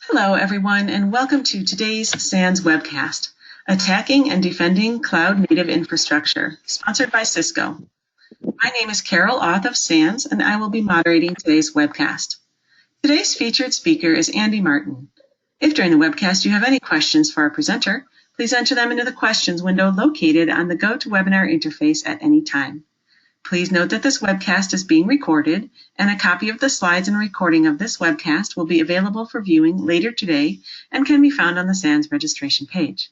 Hello, everyone, and welcome to today's SANS webcast, Attacking and Defending Cloud Native Infrastructure, sponsored by Cisco. My name is Carol Auth of SANS, and I will be moderating today's webcast. Today's featured speaker is Andy Martin. If during the webcast you have any questions for our presenter, please enter them into the questions window located on the GoToWebinar interface at any time. Please note that this webcast is being recorded, and a copy of the slides and recording of this webcast will be available for viewing later today and can be found on the SANS registration page.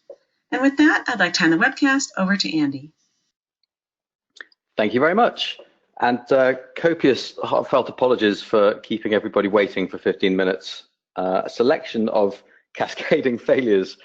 And with that, I'd like to hand the webcast over to Andy. Thank you very much. And copious heartfelt apologies for keeping everybody waiting for 15 minutes. A selection of cascading failures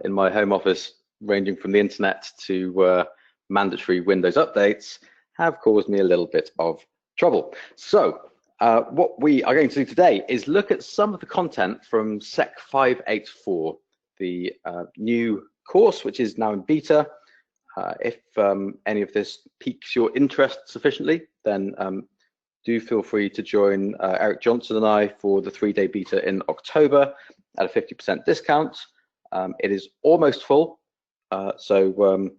in my home office, ranging from the internet to mandatory Windows updates, have caused me a little bit of trouble. So what we are going to do today is look at some of the content from SEC 584, the new course, which is now in beta. If any of this piques your interest sufficiently, then do feel free to join Eric Johnson and I for the 3-day beta in October at a 50% discount. It is almost full, so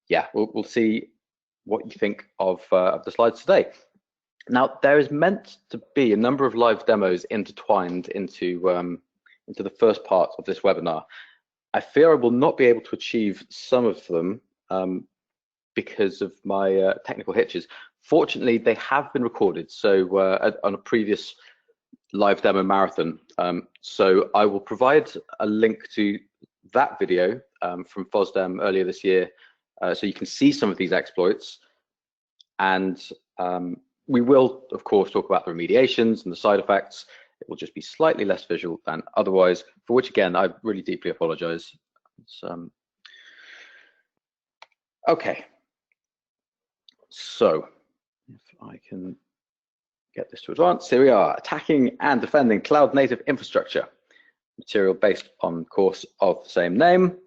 yeah, we'll see what you think of the slides today. Now, there is meant to be a number of live demos intertwined into the first part of this webinar. I fear I will not be able to achieve some of them because of my technical hitches. Fortunately, they have been recorded, so on a previous live demo marathon. So I will provide a link to that video from FOSDEM earlier this year, so you can see some of these exploits. And we will, of course, talk about the remediations and the side effects. It will just be slightly less visual than otherwise, for which, again, I really deeply apologize. Okay, so if I can get this to advance, here we are, attacking and defending cloud native infrastructure, material based on course of the same name.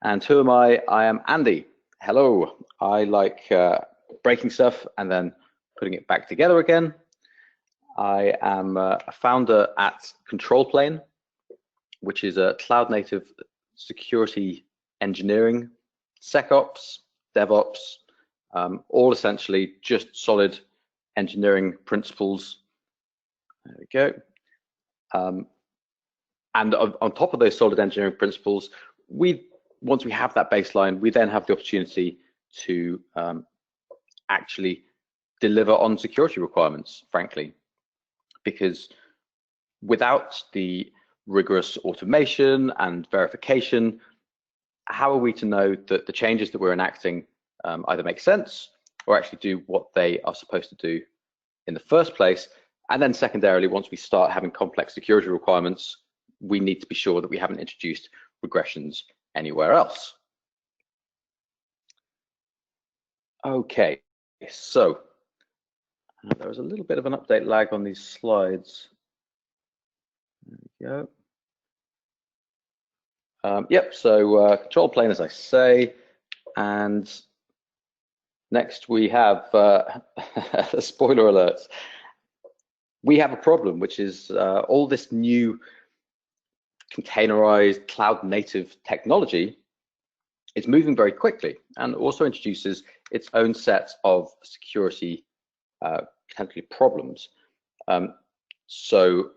And who am I? I am Andy. Hello. I like breaking stuff and then putting it back together again. I am a founder at Control Plane, which is a cloud native security engineering, SecOps, DevOps, all essentially just solid engineering principles. There we go. And on top of those solid engineering principles, once we have that baseline, we then have the opportunity to actually deliver on security requirements, frankly, because without the rigorous automation and verification, how are we to know that the changes that we're enacting either make sense or actually do what they are supposed to do in the first place? And then secondarily, once we start having complex security requirements, we need to be sure that we haven't introduced regressions anywhere else. Okay, so there was a little bit of an update lag on these slides. There we go. Yep, so control plane, as I say, and next we have a spoiler alert. We have a problem, which is all this new containerized cloud native technology is moving very quickly and also introduces its own set of security potentially problems. So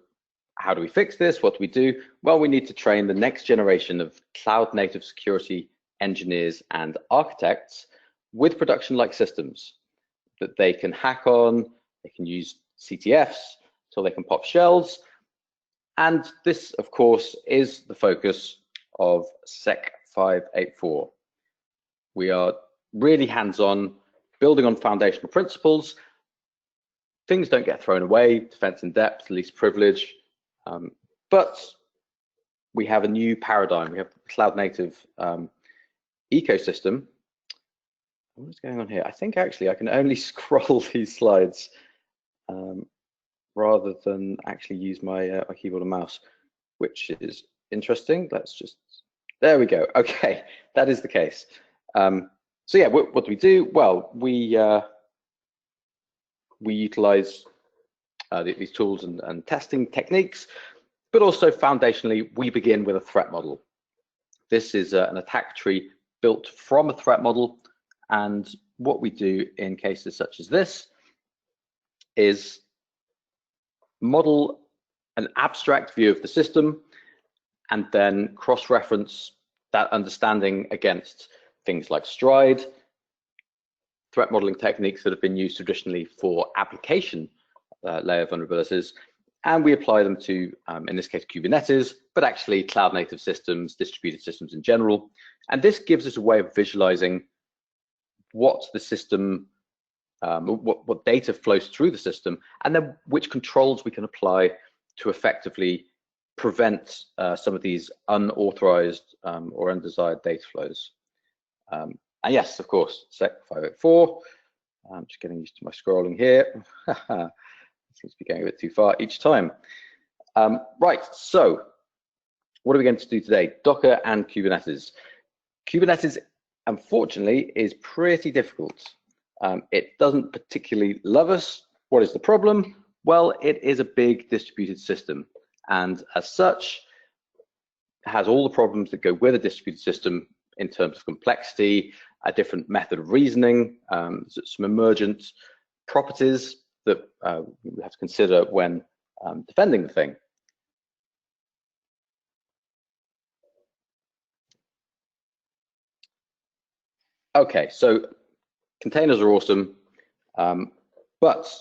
how do we fix this? What do we do? Well, we need to train the next generation of cloud native security engineers and architects with production-like systems that they can hack on, they can use CTFs, so they can pop shells. And this, of course, is the focus of SEC 584. We are really hands-on, building on foundational principles. Things don't get thrown away, defense in depth, least privilege, but we have a new paradigm. We have the cloud native ecosystem. What's going on here? I think actually I can only scroll these slides rather than actually use my, my keyboard and mouse, which is interesting. Let's just, there we go. Okay, that is the case. So yeah, what do we do? Well, we utilize these tools and testing techniques But also foundationally, we begin with a threat model. This is an attack tree built from a threat model. And what we do in cases such as this is model an abstract view of the system and then cross-reference that understanding against things like STRIDE, threat modeling techniques that have been used traditionally for application layer vulnerabilities, and we apply them to, in this case, Kubernetes, but actually cloud-native systems, distributed systems in general. And this gives us a way of visualizing what the system, what data flows through the system, and then which controls we can apply to effectively prevent some of these unauthorized or undesired data flows. And yes, of course, SEC 504. I'm just getting used to my scrolling here. Seems to be going a bit too far each time. Right, so what are we going to do today? Docker and Kubernetes. Kubernetes, unfortunately, is pretty difficult. It doesn't particularly love us. What is the problem? Well, it is a big distributed system, and as such, has all the problems that go with a distributed system in terms of complexity, a different method of reasoning, some emergent properties that we have to consider when defending the thing. Okay, so containers are awesome, but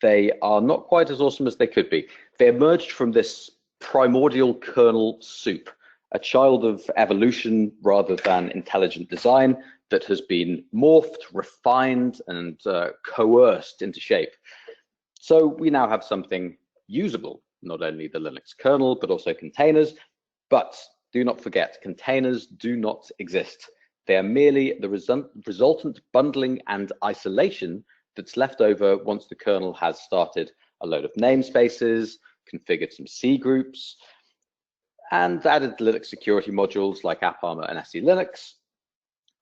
they are not quite as awesome as they could be. They emerged from this primordial kernel soup, a child of evolution rather than intelligent design that has been morphed, refined, and coerced into shape. So we now have something usable, not only the Linux kernel, but also containers. But do not forget, containers do not exist. They are merely the resultant bundling and isolation that's left over once the kernel has started a load of namespaces, configured some C groups, and added Linux security modules like AppArmor and SE Linux,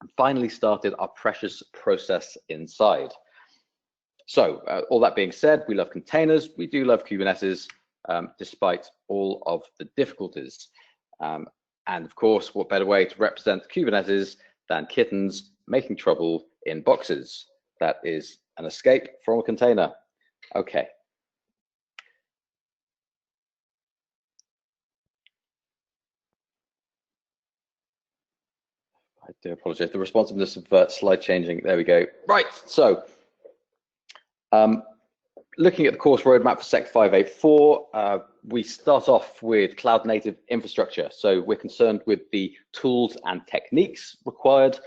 and finally started our precious process inside. So all that being said, we love containers, we do love Kubernetes, despite all of the difficulties. And of course, what better way to represent Kubernetes than kittens making trouble in boxes? That is an escape from a container. Okay. I do apologize. The responsiveness of slide changing. There we go. Right. So, looking at the course roadmap for SEC 584, we start off with cloud native infrastructure. So we're concerned with the tools and techniques required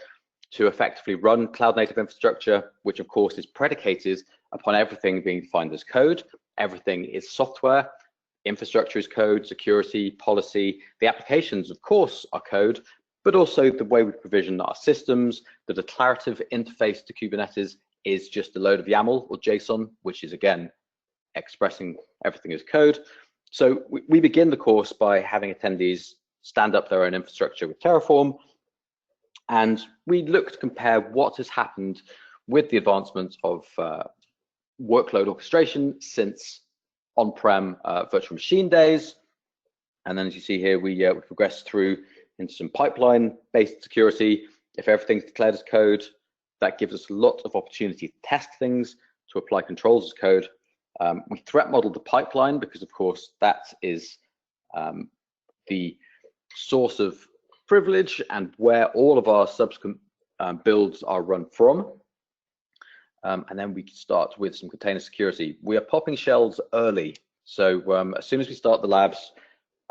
to effectively run cloud native infrastructure, which of course is predicated upon everything being defined as code. Everything is software. Infrastructure is code, security, policy. The applications, of course, are code, but also the way we provision our systems. The declarative interface to Kubernetes is just a load of YAML or JSON, which is again expressing everything as code. So we begin the course by having attendees stand up their own infrastructure with Terraform, and we look to compare what has happened with the advancement of workload orchestration since on-prem virtual machine days. And then as you see here, we progress through into some pipeline-based security. If everything's declared as code, that gives us a lot of opportunity to test things, to apply controls as code. We threat model the pipeline because, of course, that is the source of privilege and where all of our subsequent builds are run from. And then we start with some container security. We are popping shells early. So as soon as we start the labs,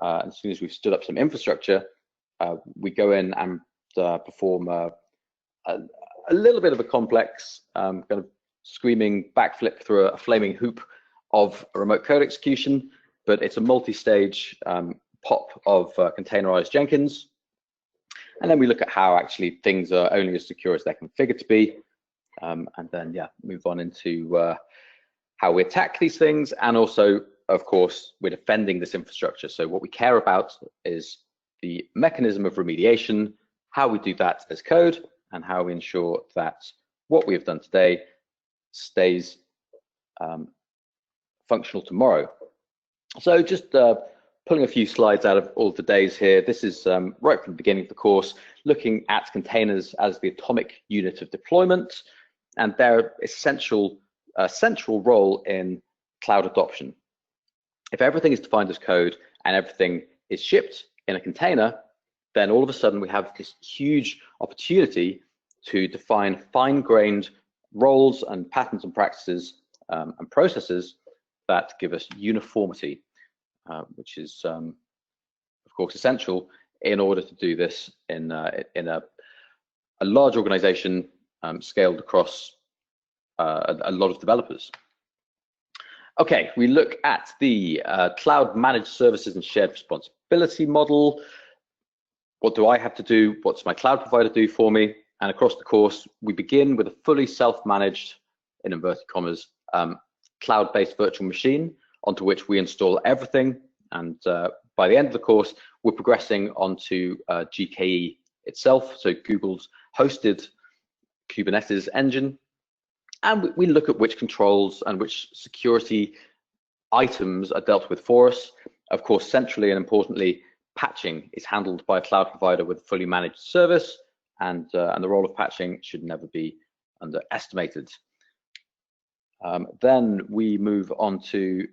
as soon as we've stood up some infrastructure, we go in and perform a little bit of a complex kind of screaming backflip through a flaming hoop of a remote code execution, but it's a multi-stage pop of containerized Jenkins. And then we look at how actually things are only as secure as they're configured to be. And then, yeah, move on into how we attack these things. And also, of course, we're defending this infrastructure. So what we care about is the mechanism of remediation, how we do that as code, and how we ensure that what we have done today stays functional tomorrow. So just pulling a few slides out of all of the days here. This is right from the beginning of the course, looking at containers as the atomic unit of deployment and their essential central role in cloud adoption. If everything is defined as code and everything is shipped in a container, then all of a sudden we have this huge opportunity to define fine-grained roles and patterns and practices and processes that give us uniformity, which is, of course, essential in order to do this in a large organization scaled across a lot of developers. Okay, we look at the cloud managed services and shared responsibility model. What do I have to do? What's my cloud provider do for me? And across the course, we begin with a fully self-managed, in inverted commas, cloud-based virtual machine onto which we install everything. And by the end of the course, we're progressing onto GKE itself, so Google's hosted Kubernetes engine. And we look at which controls and which security items are dealt with for us. Of course, centrally and importantly, patching is handled by a cloud provider with a fully managed service, and the role of patching should never be underestimated. Then we move on to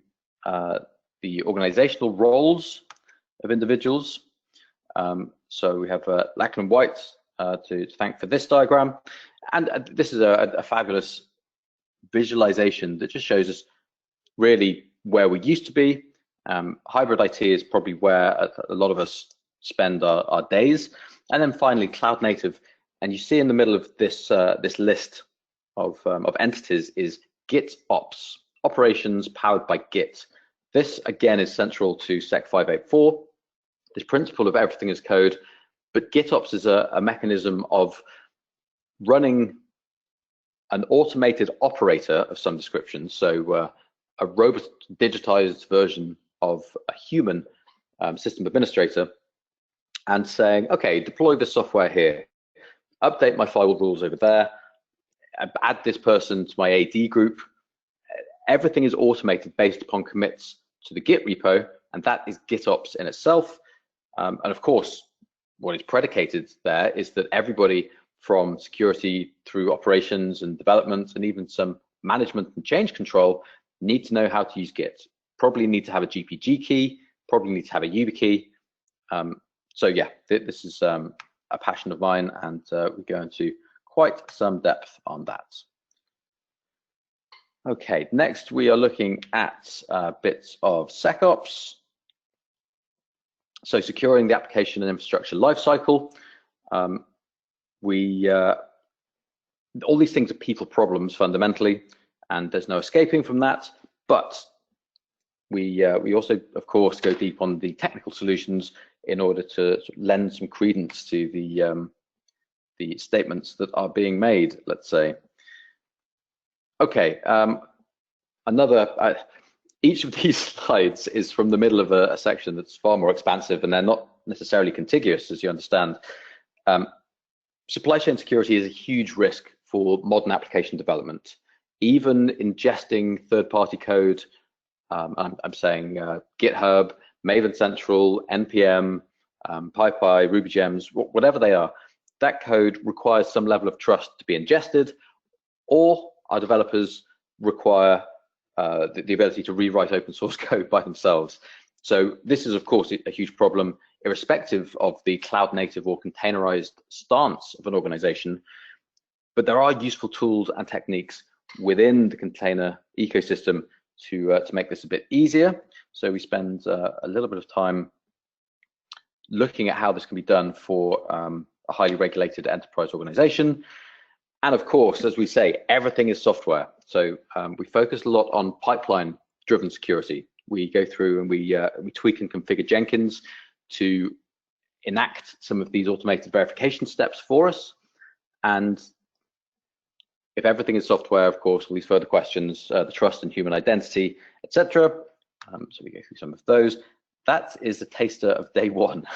the organizational roles of individuals. So we have Lachlan White to thank for this diagram. And this is a fabulous visualization that just shows us really where we used to be. Hybrid IT is probably where a lot of us spend our days. And then finally, cloud native. And you see in the middle of this this list of entities is GitOps, operations powered by Git. This again is central to SEC 584, this principle of everything as code. But GitOps is a mechanism of running an automated operator of some description, so a robust digitized version of a human system administrator, and saying, okay, deploy this software here, update my firewall rules over there, add this person to my AD group. Everything is automated based upon commits to the Git repo, and that is GitOps in itself. And of course, what is predicated there is that everybody from security through operations and development and even some management and change control need to know how to use Git. Probably need to have a GPG key, probably need to have a YubiKey. So yeah, this is a passion of mine, and we go into quite some depth on that. Okay, next we are looking at bits of SecOps. So securing the application and infrastructure lifecycle. All these things are people problems fundamentally, and there's no escaping from that. But we also, of course, go deep on the technical solutions in order to lend some credence to the statements that are being made, let's say. Okay, each of these slides is from the middle of a section that's far more expansive, and they're not necessarily contiguous, as you understand. Supply chain security is a huge risk for modern application development. Even ingesting third-party code, I'm saying GitHub, Maven Central, NPM, PyPy, RubyGems, whatever they are, that code requires some level of trust to be ingested, or our developers require the ability to rewrite open source code by themselves. So this is, of course, a huge problem, irrespective of the cloud native or containerized stance of an organization. But there are useful tools and techniques within the container ecosystem to make this a bit easier. So we spend a little bit of time looking at how this can be done for a highly regulated enterprise organization. And of course, as we say, everything is software. So we focus a lot on pipeline-driven security. We go through and we tweak and configure Jenkins to enact some of these automated verification steps for us. And if everything is software, of course, all these further questions, the trust and human identity, etc. So we go through some of those. That is a taster of day one.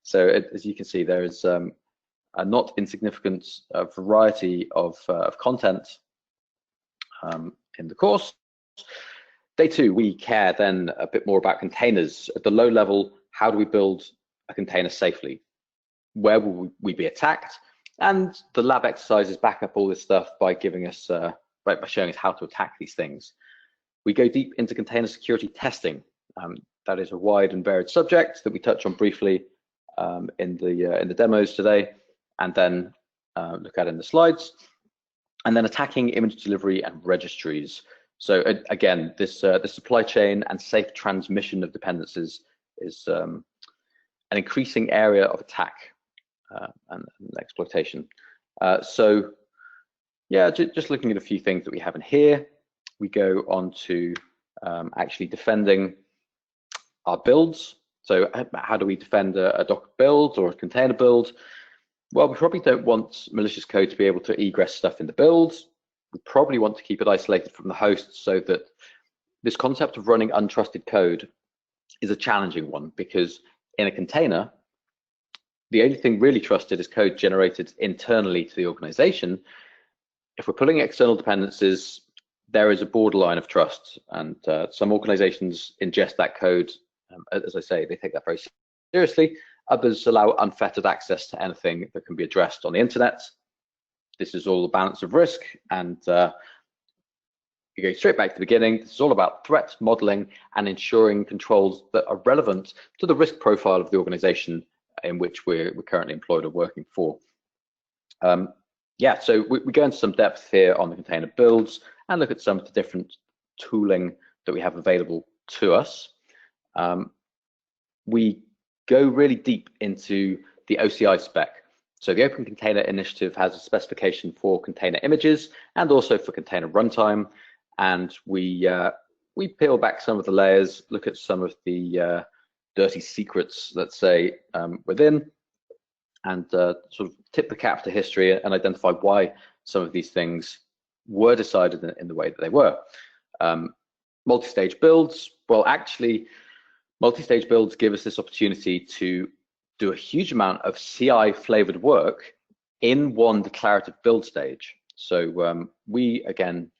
So as you can see, there is a not insignificant variety of content in the course. Day 2, we care then a bit more about containers. At the low level, how do we build a container safely? Where will we be attacked? And the lab exercises back up all this stuff by giving us, by showing us how to attack these things. We go deep into container security testing. That is a wide and varied subject that we touch on briefly in the demos today, and then look at in the slides. And then attacking image delivery and registries. So again, this the supply chain and safe transmission of dependencies is an increasing area of attack and exploitation. So yeah, just looking at a few things that we have in here, we go on to actually defending our builds. So how do we defend a Docker build or a container build? Well, we probably don't want malicious code to be able to egress stuff in the build. We probably want to keep it isolated from the host, so that this concept of running untrusted code is a challenging one, because in a container, the only thing really trusted is code generated internally to the organization. If we're pulling external dependencies, there is a borderline of trust, and some organizations ingest that code. As I say, they take that very seriously. Others allow unfettered access to anything that can be addressed on the internet. This is all a balance of risk, and you go straight back to the beginning. This is all about threat modeling and ensuring controls that are relevant to the risk profile of the organization in which we're currently employed or working for. Yeah, so we go into some depth here on the container builds and look at some of the different tooling that we have available to us. We go really deep into the OCI spec. So the Open Container Initiative has a specification for container images and also for container runtime. And we peel back some of the layers, look at some of the dirty secrets, let's say, within, and sort of tip the cap to history and identify why some of these things were decided in the way that they were. Multi-stage builds, well, actually, multi-stage builds give us this opportunity to do a huge amount of CI flavored work in one declarative build stage. So we, again,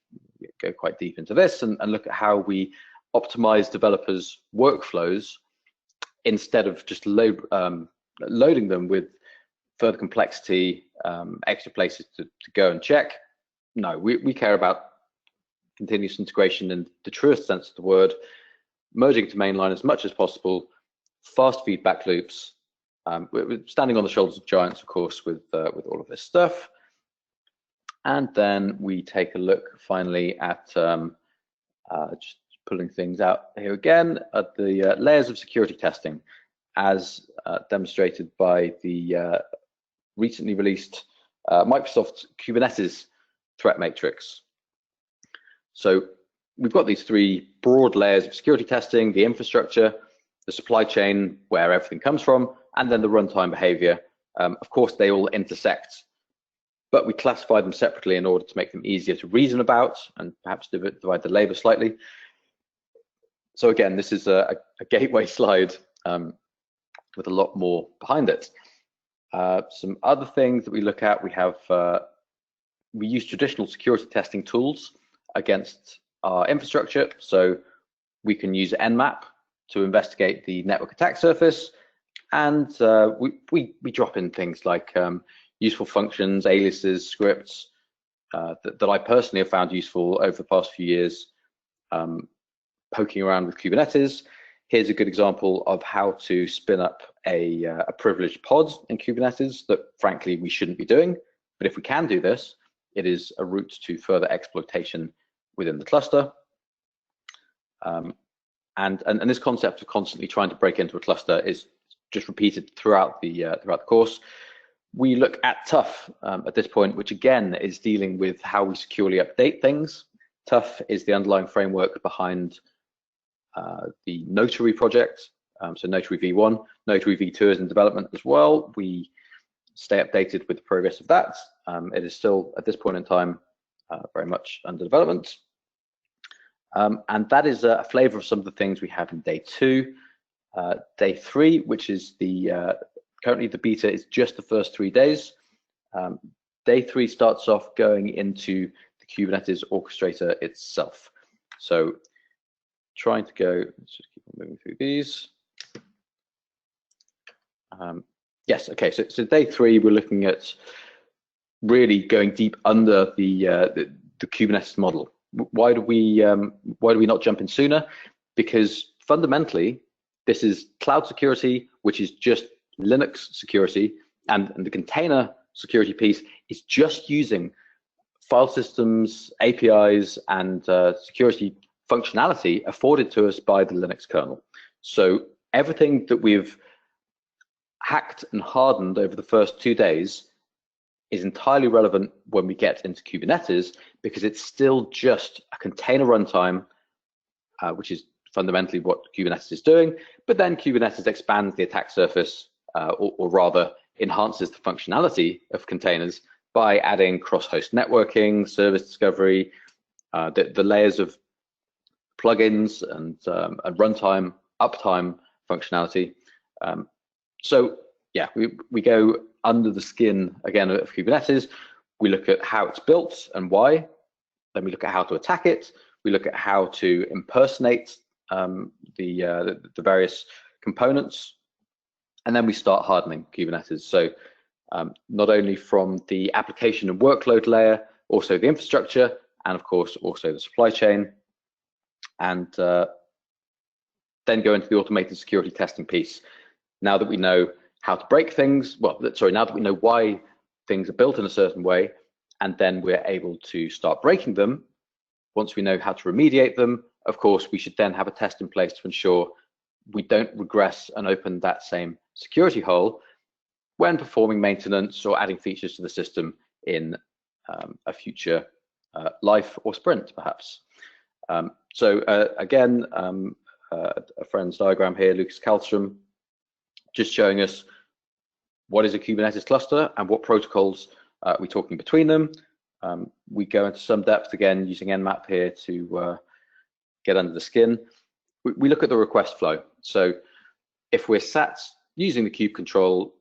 go quite deep into this and look at how we optimize developers' workflows instead of just loading them with further complexity, extra places to go and check. No, we care about continuous integration in the truest sense of the word, merging to mainline as much as possible, fast feedback loops. We're standing on the shoulders of giants, of course, with all of this stuff. And then we take a look finally at just pulling things out here again at the layers of security testing, as demonstrated by the recently released Microsoft Kubernetes threat matrix. So we've got these three broad layers of security testing: the infrastructure, the supply chain, where everything comes from, and then the runtime behavior. Of course, they all intersect, but we classify them separately in order to make them easier to reason about and perhaps divide the labor slightly. So again, this is a gateway slide with a lot more behind it. Some other things that we look at, we use traditional security testing tools against our infrastructure. So we can use Nmap to investigate the network attack surface, and we drop in things like useful functions, aliases, scripts that I personally have found useful over the past few years, poking around with Kubernetes. Here's a good example of how to spin up a privileged pod in Kubernetes that, frankly, we shouldn't be doing. But if we can do this, it is a route to further exploitation within the cluster. And this concept of constantly trying to break into a cluster is just repeated throughout the course. We look at Tough at this point, which again is dealing with how we securely update things. Tough is the underlying framework behind the Notary project, so Notary v1. Notary v2 is in development as well. We stay updated with the progress of that. It is still, at this point in time, very much under development. And that is a flavor of some of the things we have in day 2. Day 3, which is currently the beta is just the first 3 days. Day 3 starts off going into the Kubernetes orchestrator itself. So trying to go, let's just keep on moving through these. Yes, okay, so day 3, we're looking at really going deep under the Kubernetes model. Why do we not jump in sooner? Because fundamentally, this is cloud security, which is just Linux security, and the container security piece is just using file systems, APIs, and security functionality afforded to us by the Linux kernel. So everything that we've hacked and hardened over the first 2 days is entirely relevant when we get into Kubernetes, because it's still just a container runtime, which is fundamentally what Kubernetes is doing. But then Kubernetes expands the attack surface, or rather enhances the functionality of containers by adding cross-host networking, service discovery, the layers of plugins and runtime, uptime functionality. So yeah, we go under the skin again of Kubernetes. We look at how it's built and why. Then we look at how to attack it. We look at how to impersonate the various components, and then we start hardening Kubernetes. So not only from the application and workload layer, also the infrastructure, and of course also the supply chain, and then go into the automated security testing piece. Now that we know how to break things, now that we know why things are built in a certain way, and then we're able to start breaking them, once we know how to remediate them, of course, we should then have a test in place to ensure we don't regress and open that same security hole when performing maintenance or adding features to the system in a future life or sprint, perhaps. Again, a friend's diagram here, Lucas Kallstrom, just showing us what is a Kubernetes cluster and what protocols we're talking between them. We go into some depth again using Nmap here to get under the skin. We look at the request flow. So if we're sat using the kubectl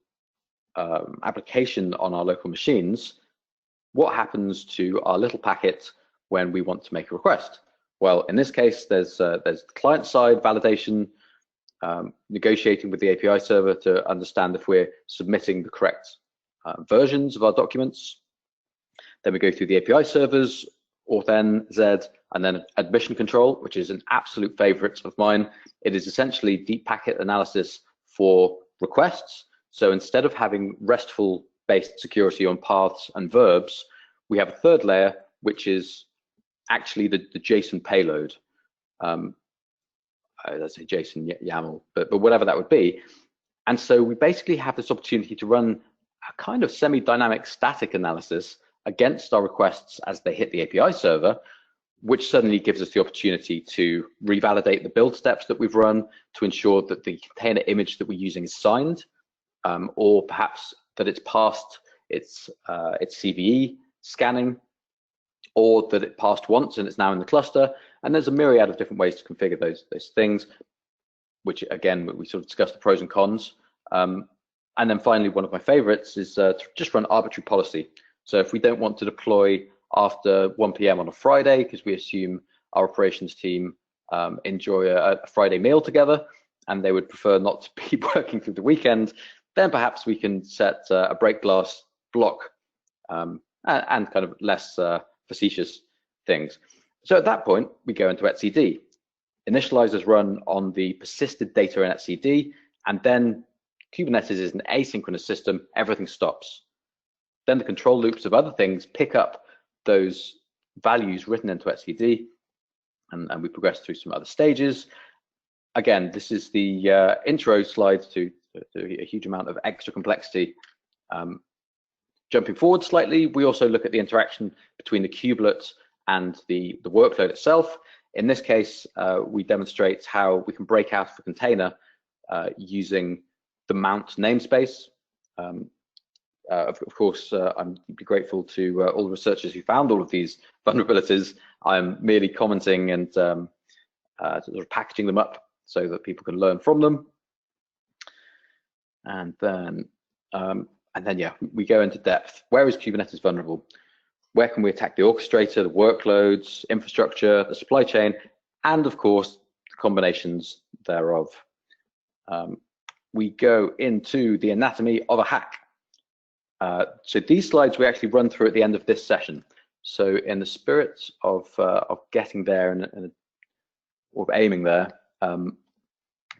application on our local machines, what happens to our little packet when we want to make a request? Well, in this case, there's client-side validation, negotiating with the API server to understand if we're submitting the correct versions of our documents. Then we go through the API servers, auth N, Z, and then admission control, which is an absolute favorite of mine. It is essentially deep packet analysis for requests. So instead of having RESTful-based security on paths and verbs, we have a third layer, which is actually the JSON payload. Let's say JSON YAML, but whatever that would be. And so we basically have this opportunity to run a kind of semi-dynamic static analysis against our requests as they hit the API server, which suddenly gives us the opportunity to revalidate the build steps that we've run to ensure that the container image that we're using is signed, or perhaps that it's passed its CVE scanning, or that it passed once and it's now in the cluster. And there's a myriad of different ways to configure those things, which again, we sort of discussed the pros and cons. And then finally, one of my favorites is to just run arbitrary policy. So if we don't want to deploy after 1 p.m. on a Friday, because we assume our operations team enjoy a Friday meal together, and they would prefer not to be working through the weekend, then perhaps we can set a break glass block and kind of less facetious things. So at that point, we go into etcd. Initializers run on the persisted data in etcd, and then Kubernetes is an asynchronous system, everything stops. Then the control loops of other things pick up those values written into etcd, and we progress through some other stages. Again, this is the intro slides to a huge amount of extra complexity. Jumping forward slightly, we also look at the interaction between the kubelet and the workload itself. In this case, we demonstrate how we can break out of a container using the mount namespace. Of course, I'm deeply grateful to all the researchers who found all of these vulnerabilities. I'm merely commenting and sort of packaging them up so that people can learn from them. And then yeah, we go into depth. Where is Kubernetes vulnerable? Where can we attack the orchestrator, the workloads, infrastructure, the supply chain, and of course, combinations thereof. We go into the anatomy of a hack. So these slides we actually run through at the end of this session. So in the spirit of getting there and of aiming there, I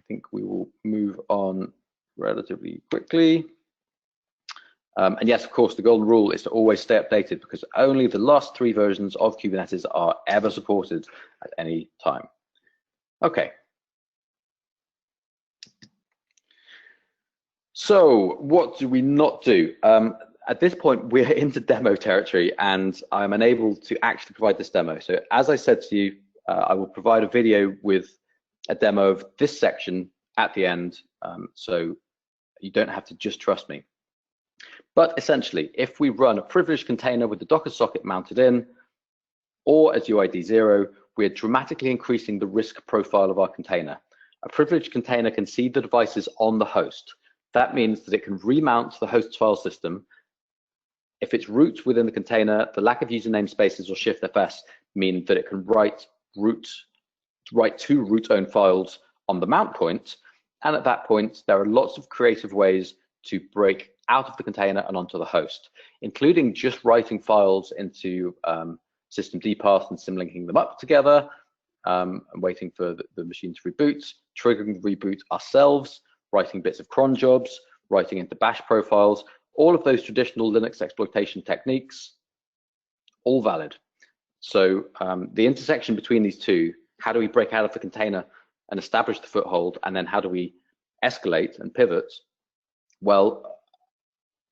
think we will move on relatively quickly. And yes, of course, the golden rule is to always stay updated, because only the last 3 versions of Kubernetes are ever supported at any time. Okay. So what do we not do? At this point, we're into demo territory, and I'm unable to actually provide this demo. So as I said to you, I will provide a video with a demo of this section at the end, so you don't have to just trust me. But essentially, if we run a privileged container with the Docker socket mounted in, or as UID 0, we're dramatically increasing the risk profile of our container. A privileged container can see the devices on the host. That means that it can remount the host's file system. If it's root within the container, the lack of user namespaces or shiftfs mean that it can write to root-owned files on the mount point. And at that point, there are lots of creative ways to break out of the container and onto the host, including just writing files into systemd path and symlinking them up together, and waiting for the machine to reboot, triggering the reboot ourselves, writing bits of cron jobs, writing into bash profiles, all of those traditional Linux exploitation techniques, all valid. So the intersection between these two, how do we break out of the container and establish the foothold, and then how do we escalate and pivot? Well,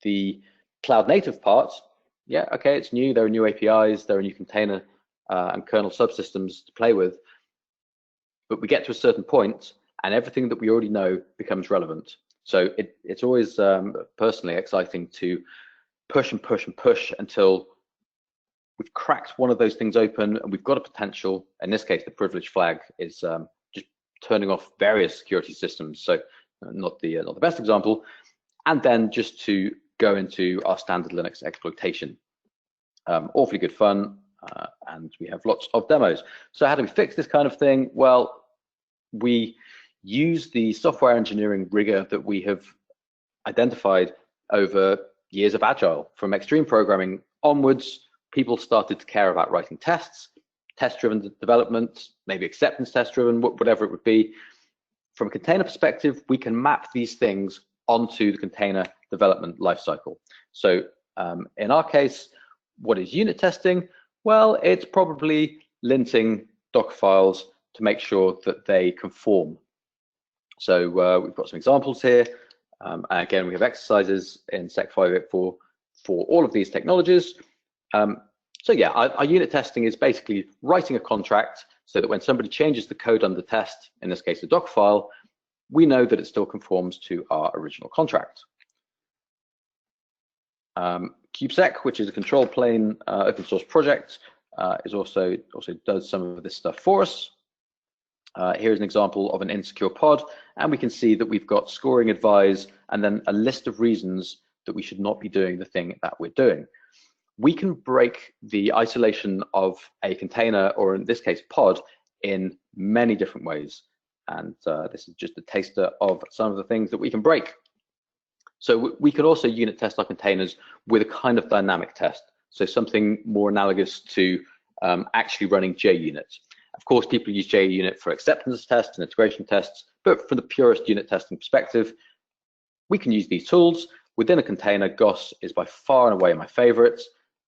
the cloud native part, yeah, okay, it's new, there are new APIs, there are new container and kernel subsystems to play with, but we get to a certain point and everything that we already know becomes relevant. So it's always personally exciting to push and push and push until we've cracked one of those things open and we've got a potential. In this case, the privilege flag is just turning off various security systems. So not the best example. And then just to go into our standard Linux exploitation. Awfully good fun, and we have lots of demos. So how do we fix this kind of thing? Well, we use the software engineering rigor that we have identified over years of Agile. From extreme programming onwards, people started to care about writing tests, test-driven development, maybe acceptance test-driven, whatever it would be. From a container perspective, we can map these things onto the container development lifecycle. So in our case, what is unit testing? Well, it's probably linting Docker files to make sure that they conform. So we've got some examples here. And again, we have exercises in Sec 584 for all of these technologies. So yeah, our unit testing is basically writing a contract so that when somebody changes the code under test, in this case, the Docker file, we know that it still conforms to our original contract. kubesec, which is a control plane open source project, is also does some of this stuff for us. Here's an example of an insecure pod, and we can see that we've got scoring advise and then a list of reasons that we should not be doing the thing that we're doing. We can break the isolation of a container, or in this case pod, in many different ways. And this is just a taster of some of the things that we can break. So we can also unit test our containers with a kind of dynamic test. So something more analogous to actually running JUnit. Of course, people use JUnit for acceptance tests and integration tests, but from the purest unit testing perspective, we can use these tools. Within a container, GOS is by far and away my favorite.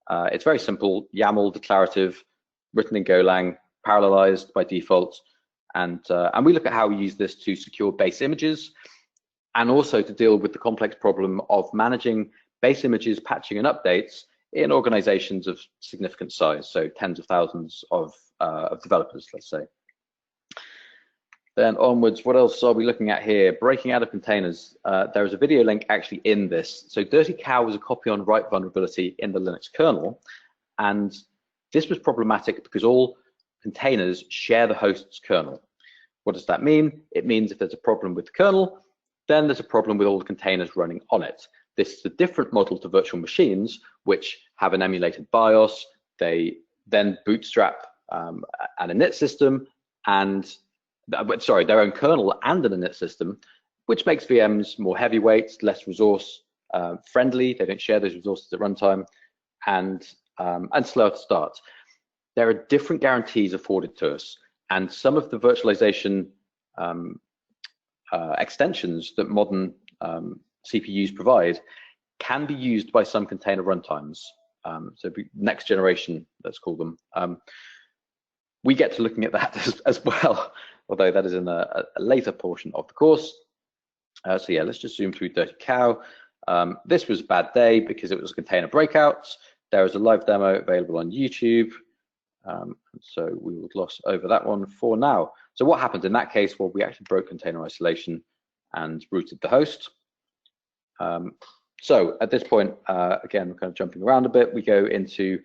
It's very simple, YAML declarative, written in Golang, parallelized by default. And we look at how we use this to secure base images, and also to deal with the complex problem of managing base images, patching and updates in organizations of significant size, so tens of thousands of developers, let's say. Then onwards, what else are we looking at here? Breaking out of containers. There is a video link actually in this. So Dirty Cow was a copy on write vulnerability in the Linux kernel, and this was problematic because all containers share the host's kernel. What does that mean? It means if there's a problem with the kernel, then there's a problem with all the containers running on it. This is a different model to virtual machines, which have an emulated BIOS. They then bootstrap an init system, and their own kernel and an init system, which makes VMs more heavyweight, less resource friendly. They don't share those resources at runtime, and slower to start. There are different guarantees afforded to us, and some of the virtualization extensions that modern CPUs provide can be used by some container runtimes. So next generation, let's call them. We get to looking at that as well, although that is in a later portion of the course. So yeah, let's just zoom through Dirty Cow. This was a bad day because it was a container breakout. There is a live demo available on YouTube. So we will gloss over that one for now. So what happened in that case? Well, we actually broke container isolation and rooted the host. So at this point, again, we're kind of jumping around a bit. We go into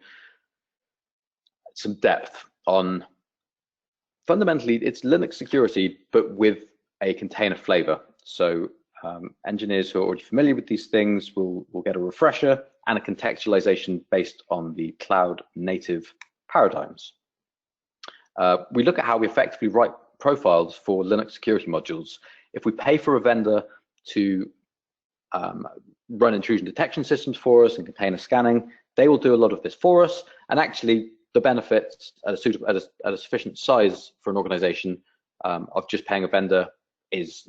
some depth on, fundamentally, it's Linux security, but with a container flavor. So engineers who are already familiar with these things will get a refresher and a contextualization based on the cloud native paradigms. We look at how we effectively write profiles for Linux security modules. If we pay for a vendor to run intrusion detection systems for us and container scanning, they will do a lot of this for us. And actually, the benefits at a sufficient size for an organization of just paying a vendor is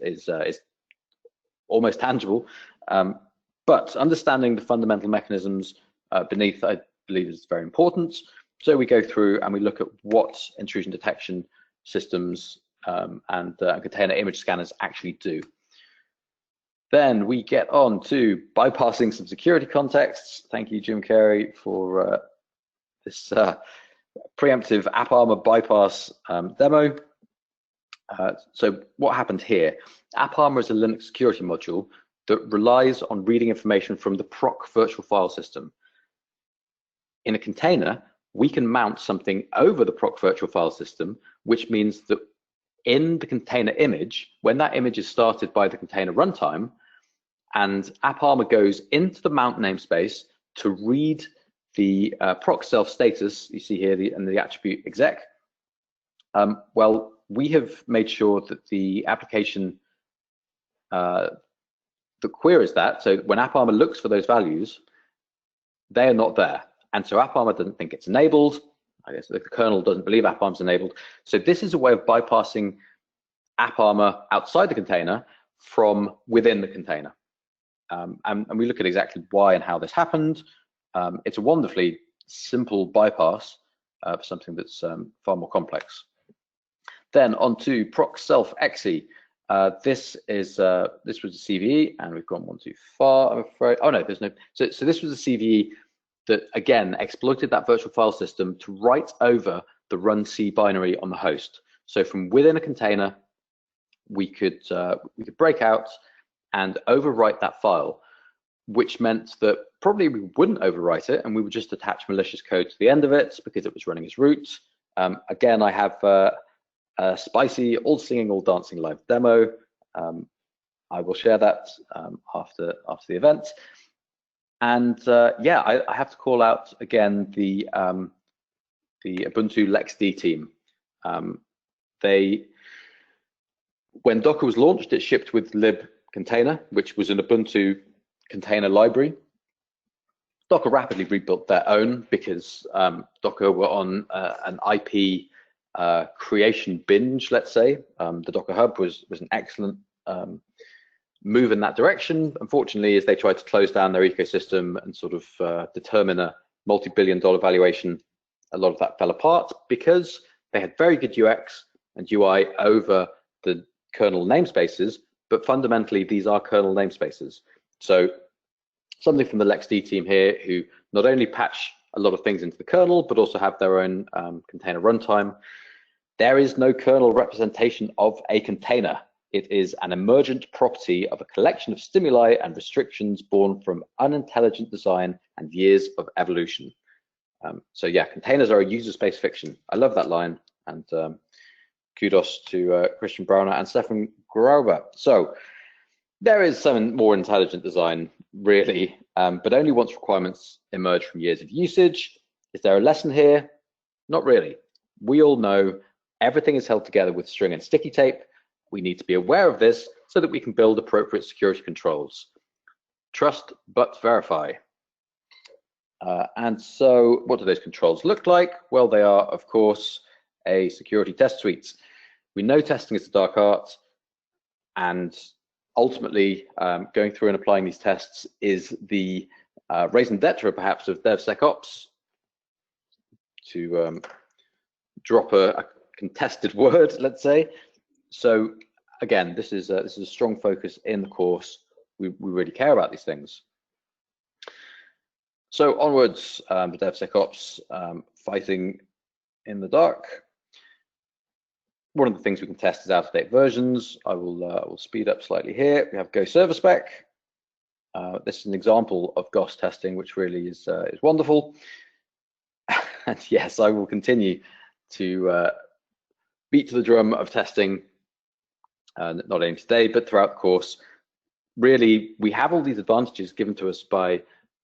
almost tangible. But understanding the fundamental mechanisms beneath, I believe, is very important. So we go through and we look at what intrusion detection systems and container image scanners actually do. Then we get on to bypassing some security contexts. Thank you, Jim Carey, for this preemptive AppArmor bypass demo. So what happened here? AppArmor is a Linux security module that relies on reading information from the proc virtual file system. In a container, we can mount something over the proc virtual file system, which means that in the container image, when that image is started by the container runtime, and AppArmor goes into the mount namespace to read the proc self status, you see here, and the attribute exec. Well, we have made sure that the application that queries that, so when AppArmor looks for those values, they are not there. And so AppArmor doesn't think it's enabled. I guess the kernel doesn't believe AppArmor's enabled. So this is a way of bypassing AppArmor outside the container from within the container. And we look at exactly why and how this happened. It's a wonderfully simple bypass for something that's far more complex. Then on to proc self exe. This was a CVE, and we've gone one too far, I'm afraid. Oh no, there's no. So this was a CVE that again exploited that virtual file system to write over the run C binary on the host. So from within a container, we could break out and overwrite that file, which meant that probably we wouldn't overwrite it, and we would just attach malicious code to the end of it because it was running as root. Again, I have a spicy, all singing, all dancing live demo. I will share that after the event. And yeah, I have to call out again the Ubuntu LexD team. When Docker was launched, it shipped with lib container, which was an Ubuntu container library. Docker rapidly rebuilt their own because Docker were on an IP creation binge, let's say. The Docker Hub was an excellent move in that direction. Unfortunately, as they tried to close down their ecosystem and sort of determine a multi-billion-dollar valuation, a lot of that fell apart because they had very good UX and UI over the kernel namespaces, but fundamentally these are kernel namespaces. So something from the LexD team here, who not only patch a lot of things into the kernel, but also have their own container runtime. There is no kernel representation of a container. It is an emergent property of a collection of stimuli and restrictions born from unintelligent design and years of evolution. So yeah, containers are a user space fiction. I love that line, and kudos to Christian Brauner and Stefan Grauber. So there is some more intelligent design, really, but only once requirements emerge from years of usage. Is there a lesson here? Not really. We all know Everything is held together with string and sticky tape. We need to be aware of this so that we can build appropriate security controls. Trust but verify. And so what do those controls look like? Well, they are, of course, a security test suite. We know testing is the dark art, and ultimately going through and applying these tests is the raison d'etre, perhaps, of DevSecOps. To drop a contested word, let's say. So again, this is a strong focus in the course. We really care about these things. So onwards, the DevSecOps, fighting in the dark. One of the things we can test is out-of-date versions. I will speed up slightly here. We have Go server spec. This is an example of GOS testing, which really is wonderful. And yes, I will continue to beat to the drum of testing, not only today, but throughout the course. Really, we have all these advantages given to us by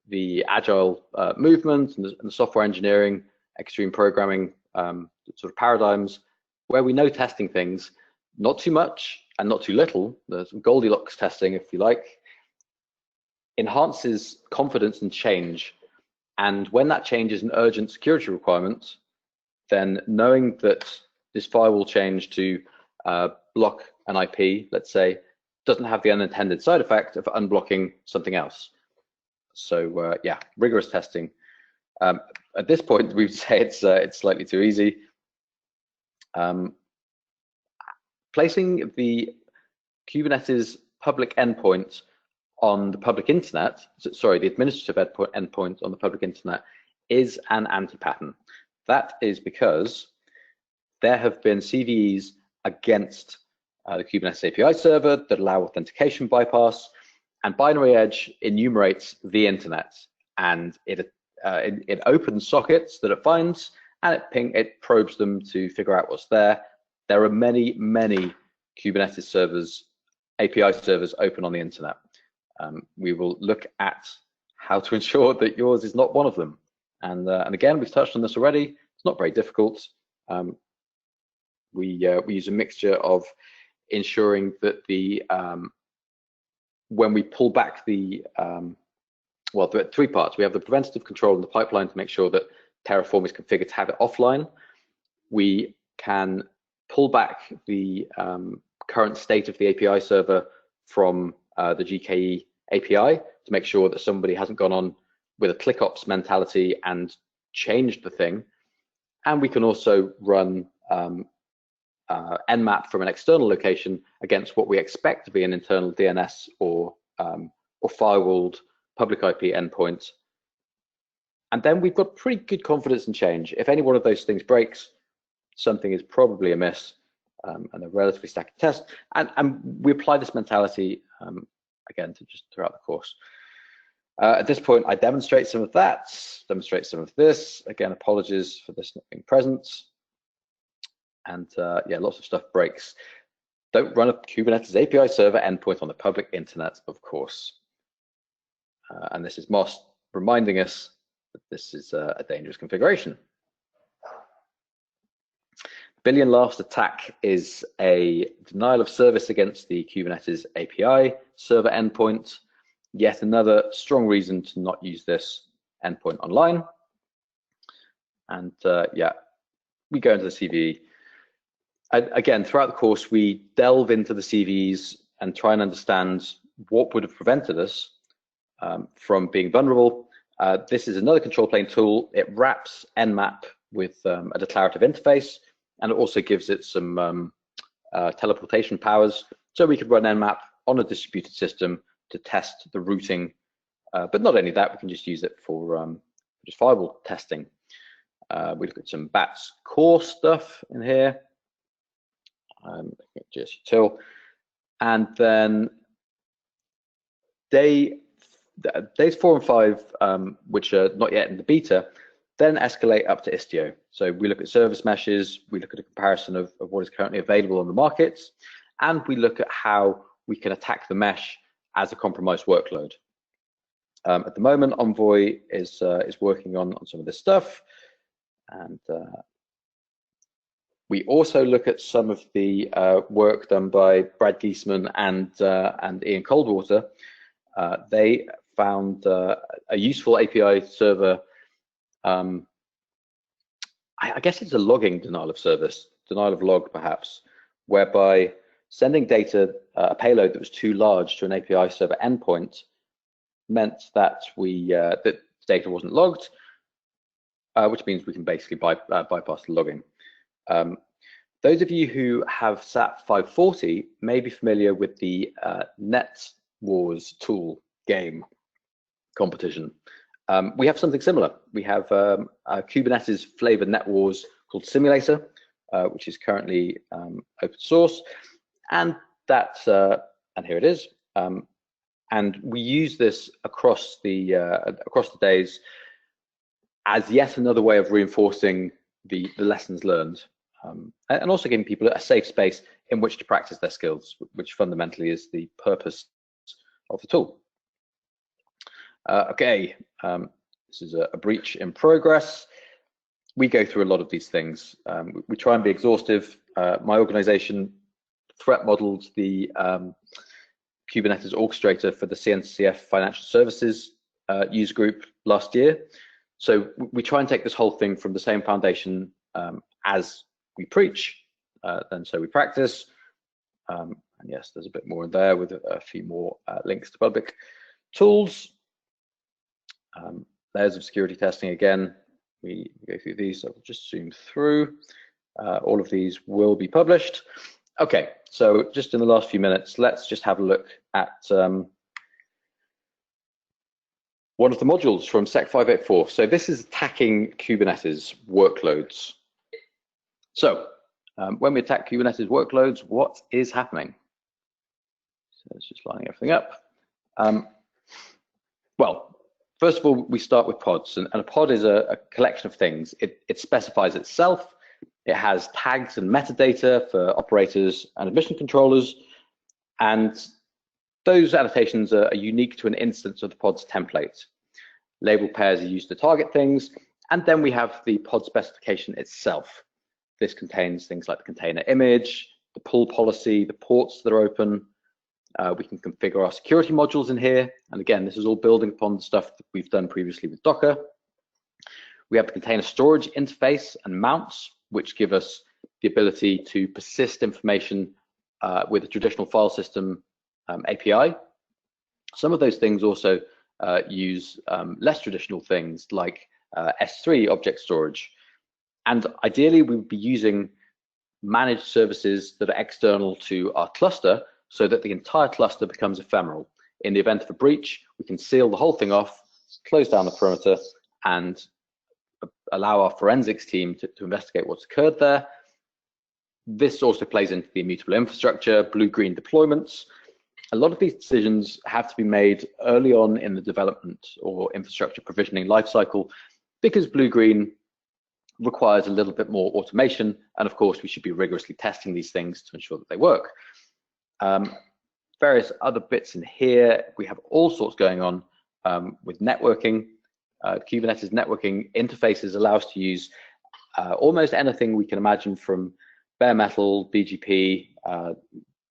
the agile movement and the software engineering, extreme programming sort of paradigms, where we know testing things, not too much and not too little. There's some Goldilocks testing, if you like, enhances confidence and change. And when that change is an urgent security requirement, then knowing that this firewall change to block an IP, let's say, doesn't have the unintended side effect of unblocking something else. So yeah, rigorous testing. At this point, we'd say it's slightly too easy. Placing the Kubernetes public endpoint on the public internet, sorry, the administrative endpoint on the public internet is an anti-pattern. That is because there have been CVEs against the Kubernetes API server that allow authentication bypass, and Binary Edge enumerates the internet, and it opens sockets that it finds, and it probes them to figure out what's there. There are many Kubernetes servers, API servers open on the internet. We will look at how to ensure that yours is not one of them. And again, we've touched on this already. It's not very difficult. We use a mixture of ensuring that the when we pull back the well, there are three parts. We have the preventative control in the pipeline to make sure that Terraform is configured to have it offline. We can pull back the current state of the API server from the GKE API to make sure that somebody hasn't gone on with a ClickOps mentality and changed the thing. And we can also run Nmap from an external location against what we expect to be an internal DNS or firewalled public IP endpoint. And then we've got pretty good confidence in change. If any one of those things breaks, something is probably amiss, and a relatively static test. And we apply this mentality again to just throughout the course. At this point, I demonstrate some of that, demonstrate some of this. Again, apologies for this not being present. And yeah, lots of stuff breaks. Don't run a Kubernetes API server endpoint on the public internet, of course. And this is Moss reminding us that this is a dangerous configuration. Billion last attack is a denial of service against the Kubernetes API server endpoint. Yet another strong reason to not use this endpoint online. And yeah, we go into the CVE. Again, throughout the course, we delve into the CVEs and try and understand what would have prevented us from being vulnerable. This is another control plane tool. It wraps Nmap with a declarative interface, and it also gives it some teleportation powers, so we could run Nmap on a distributed system to test the routing. But not only that, we can just use it for just firewall testing. We look at some BATS core stuff in here. Just util, and then days 4 and 5, which are not yet in the beta, then escalate up to Istio. So we look at service meshes, we look at a comparison of what is currently available on the markets, and we look at how we can attack the mesh as a compromised workload. At the moment, Envoy is working on some of this stuff, and We also look at some of the work done by Brad Giesman and Ian Coldwater. They found a useful API server. I guess it's a logging denial of service, denial of log perhaps, whereby sending data, a payload that was too large to an API server endpoint meant that that data wasn't logged, which means we can basically bypass the logging. Those of you who have SAP 540 may be familiar with the Net Wars tool game competition. We have something similar. We have a Kubernetes flavored Net Wars called Simulator, which is currently open source, and that's and here it is. And we use this across the days as yet another way of reinforcing the lessons learned, and also giving people a safe space in which to practice their skills, which fundamentally is the purpose of the tool. Okay, this is a breach in progress. We go through a lot of these things. We try and be exhaustive. My organization threat modeled the Kubernetes orchestrator for the CNCF Financial Services user group last year. So we try and take this whole thing from the same foundation as we preach, and so we practice. And yes, there's a bit more in there with a few more links to public tools. Layers of security testing again. We go through these, so I'll just zoom through. All of these will be published. Okay, so just in the last few minutes, let's just have a look at one of the modules from SEC 584. So this is attacking Kubernetes workloads. So when we attack Kubernetes workloads, what is happening? So it's just lining everything up. Well, first of all, we start with pods, and a pod is a collection of things. It specifies itself. It has tags and metadata for operators and admission controllers, and those annotations are unique to an instance of the pod's template. Label pairs are used to target things, and then we have the pod specification itself. This contains things like the container image, the pull policy, the ports that are open. We can configure our security modules in here, and again, this is all building upon the stuff that we've done previously with Docker. We have the container storage interface and mounts, which give us the ability to persist information with a traditional file system API. Some of those things also use less traditional things like S3 object storage. And ideally, we would be using managed services that are external to our cluster so that the entire cluster becomes ephemeral. In the event of a breach, we can seal the whole thing off, close down the perimeter, and allow our forensics team to investigate what's occurred there. This also plays into the immutable infrastructure, blue-green deployments. A lot of these decisions have to be made early on in the development or infrastructure provisioning lifecycle because blue-green requires a little bit more automation, and of course we should be rigorously testing these things to ensure that they work. Various other bits in here, we have all sorts going on with networking. Kubernetes networking interfaces allow us to use almost anything we can imagine, from bare metal, BGP,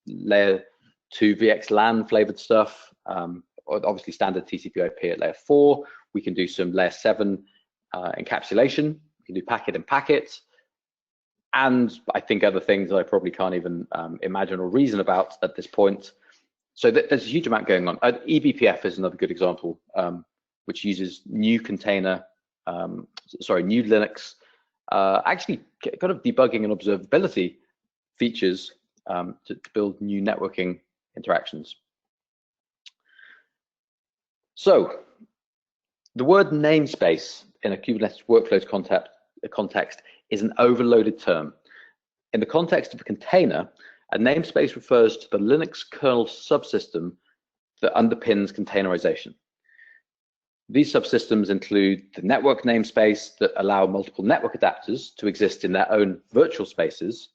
layer 2 VXLAN flavored stuff, obviously standard TCP/IP at layer 4. We can do some layer 7 encapsulation. We can do packet and packet, and I think other things that I probably can't even imagine or reason about at this point. So there's a huge amount going on. eBPF is another good example, which uses new container, new Linux, actually kind of debugging and observability features to build new networking interactions. So the word namespace in a Kubernetes workloads context is an overloaded term. In the context of a container, a namespace refers to the Linux kernel subsystem that underpins containerization. These subsystems include the network namespace that allow multiple network adapters to exist in their own virtual spaces,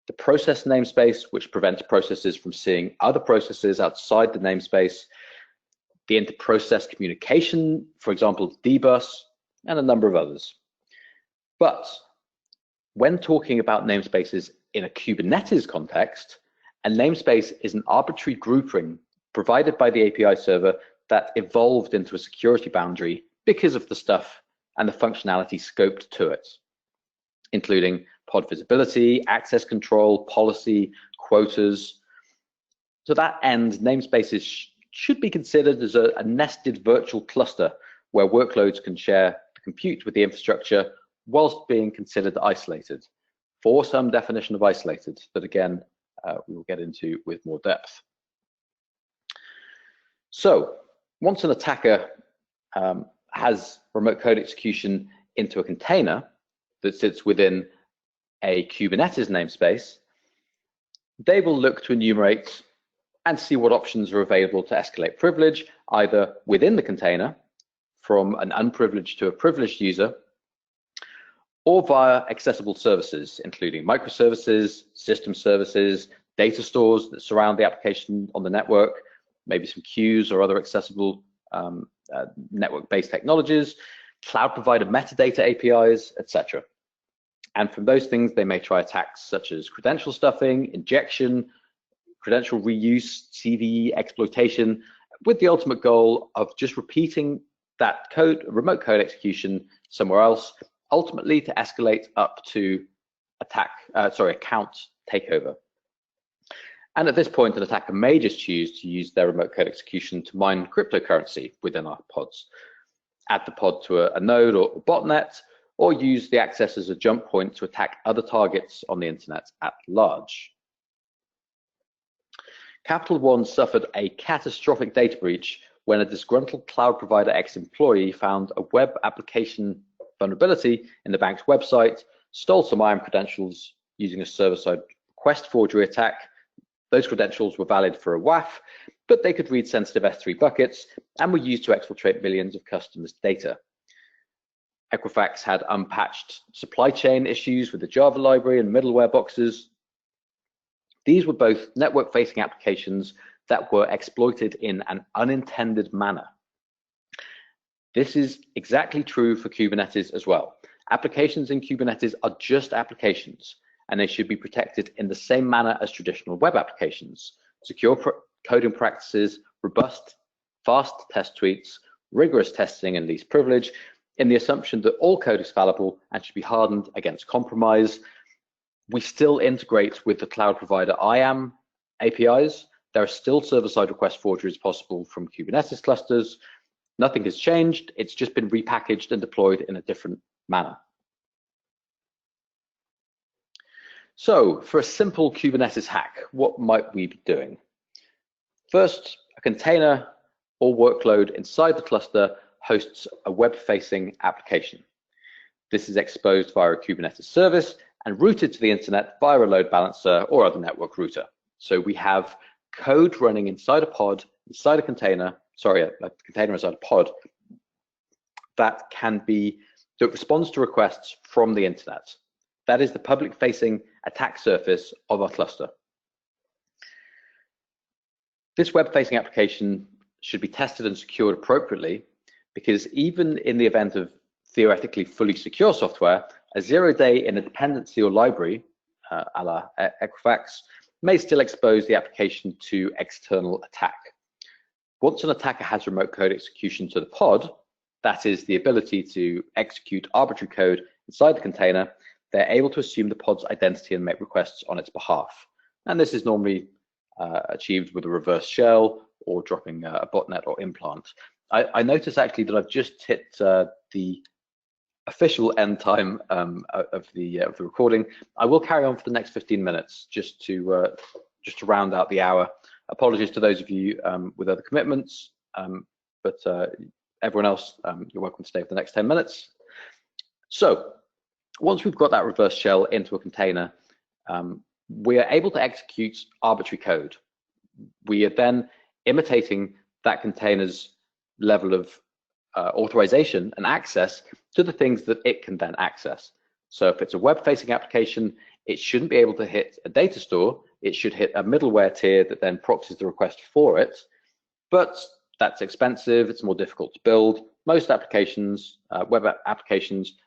the process namespace, which prevents processes from seeing other processes outside the namespace, the inter-process communication, for example, dbus, and a number of others. But When talking about namespaces in a Kubernetes context, a namespace is an arbitrary grouping provided by the API server that evolved into a security boundary because of the stuff and the functionality scoped to it, including pod visibility, access control, policy, quotas. To that end, namespaces should be considered as a nested virtual cluster where workloads can share the compute with the infrastructure whilst being considered isolated, for some definition of isolated that again we will get into with more depth. So once an attacker has remote code execution into a container that sits within a Kubernetes namespace, they will look to enumerate and see what options are available to escalate privilege, either within the container from an unprivileged to a privileged user, or via accessible services, including microservices, system services, data stores that surround the application on the network, maybe some queues or other accessible network-based technologies, cloud provider metadata APIs, etc. And from those things, they may try attacks such as credential stuffing, injection, credential reuse, CVE exploitation, with the ultimate goal of just repeating that code, remote code execution somewhere else, ultimately to escalate up to account takeover. And at this point, an attacker may just choose to use their remote code execution to mine cryptocurrency within our pods, add the pod to a node or botnet, or use the access as a jump point to attack other targets on the internet at large. Capital One suffered a catastrophic data breach when a disgruntled cloud provider ex-employee found a web application vulnerability in the bank's website, stole some IAM credentials using a server-side request forgery attack. Those credentials were valid for a WAF, but they could read sensitive S3 buckets and were used to exfiltrate millions of customers' data. Equifax had unpatched supply chain issues with the Java library and middleware boxes. These were both network-facing applications that were exploited in an unintended manner. This is exactly true for Kubernetes as well. Applications in Kubernetes are just applications, and they should be protected in the same manner as traditional web applications. Secure coding practices, robust, fast test suites, rigorous testing and least privilege, in the assumption that all code is fallible and should be hardened against compromise. We still integrate with the cloud provider IAM APIs. There are still server-side request forgeries possible from Kubernetes clusters. Nothing has changed. It's just been repackaged and deployed in a different manner. So for a simple Kubernetes hack, what might we be doing? First, a container or workload inside the cluster hosts a web-facing application. This is exposed via a Kubernetes service and routed to the internet via a load balancer or other network router. So we have code running inside a pod, inside a container, a container inside a pod that responds to requests from the internet. That is the public-facing attack surface of our cluster. This web-facing application should be tested and secured appropriately, because even in the event of theoretically fully secure software, a zero-day in a dependency or library, a la Equifax, may still expose the application to external attack. Once an attacker has remote code execution to the pod, that is the ability to execute arbitrary code inside the container, they're able to assume the pod's identity and make requests on its behalf. And this is normally achieved with a reverse shell or dropping a botnet or implant. I notice actually that I've just hit the official end time of the recording. I will carry on for the next 15 minutes just to round out the hour. Apologies to those of you with other commitments, but everyone else, you're welcome to stay for the next 10 minutes. So once we've got that reverse shell into a container, we are able to execute arbitrary code. We are then imitating that container's level of authorization and access to the things that it can then access. So if it's a web-facing application, it shouldn't be able to hit a data store. It should hit a middleware tier that then proxies the request for it. But that's expensive. It's more difficult to build. Most applications, web applications,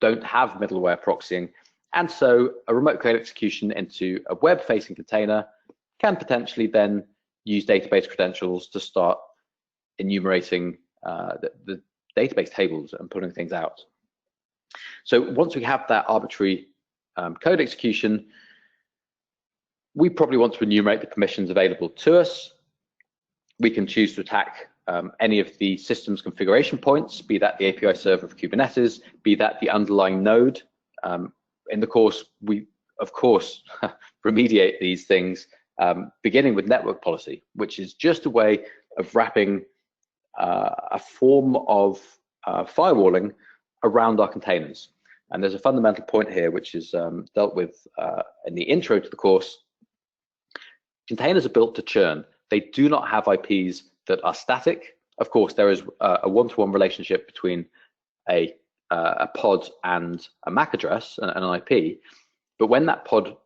don't have middleware proxying, And so a remote code execution into a web-facing container can potentially then use database credentials to start enumerating the database tables and pulling things out. So once we have that arbitrary code execution, we probably want to enumerate the permissions available to us. We can choose to attack any of the system's configuration points, be that the API server of Kubernetes, be that the underlying node. In the course, we, of course, remediate these things, beginning with network policy, which is just a way of wrapping a form of firewalling around our containers. And there's a fundamental point here, which is dealt with in the intro to the course. Containers are built to churn. They do not have IPs that are static. Of course, there is a one-to-one relationship between a pod and a MAC address, an IP. But when that pod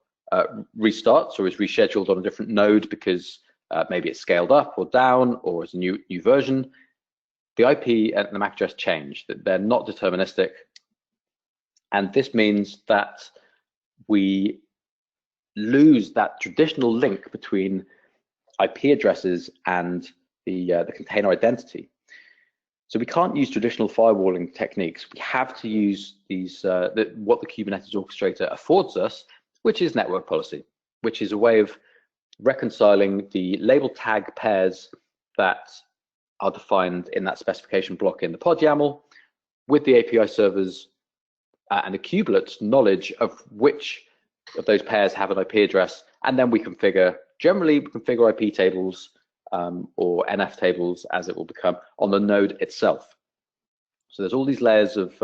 restarts or is rescheduled on a different node because maybe it's scaled up or down or it's a new version, the IP and the MAC address change. They're not deterministic. And this means that we lose that traditional link between IP addresses and the container identity. So we can't use traditional firewalling techniques. We have to use these what the Kubernetes orchestrator affords us, which is network policy, which is a way of reconciling the label tag pairs that are defined in that specification block in the pod YAML with the API servers and the kubelet's knowledge of which of those pairs have an IP address, and then we configure, generally we configure IP tables or NF tables, as it will become, on the node itself. So there's all these layers of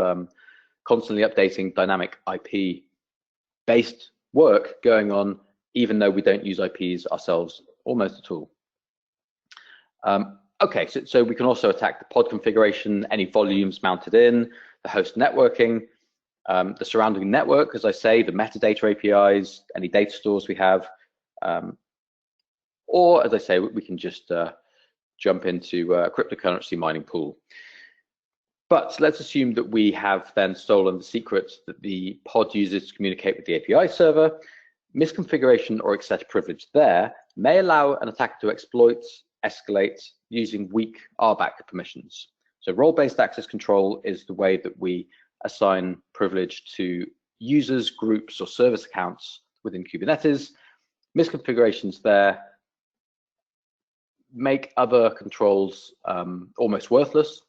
constantly updating dynamic IP-based work going on, even though we don't use IPs ourselves almost at all. Okay, so we can also attack the pod configuration, any volumes mounted in, the host networking, the surrounding network, as I say, the metadata APIs, any data stores we have, or as I say, we can just jump into a cryptocurrency mining pool. But let's assume that we have then stolen the secrets that the pod uses to communicate with the API server. Misconfiguration or excess privilege there may allow an attacker to exploit, escalate using weak RBAC permissions. So role-based access control is the way that we assign privilege to users, groups, or service accounts within Kubernetes. Misconfigurations there make other controls almost worthless,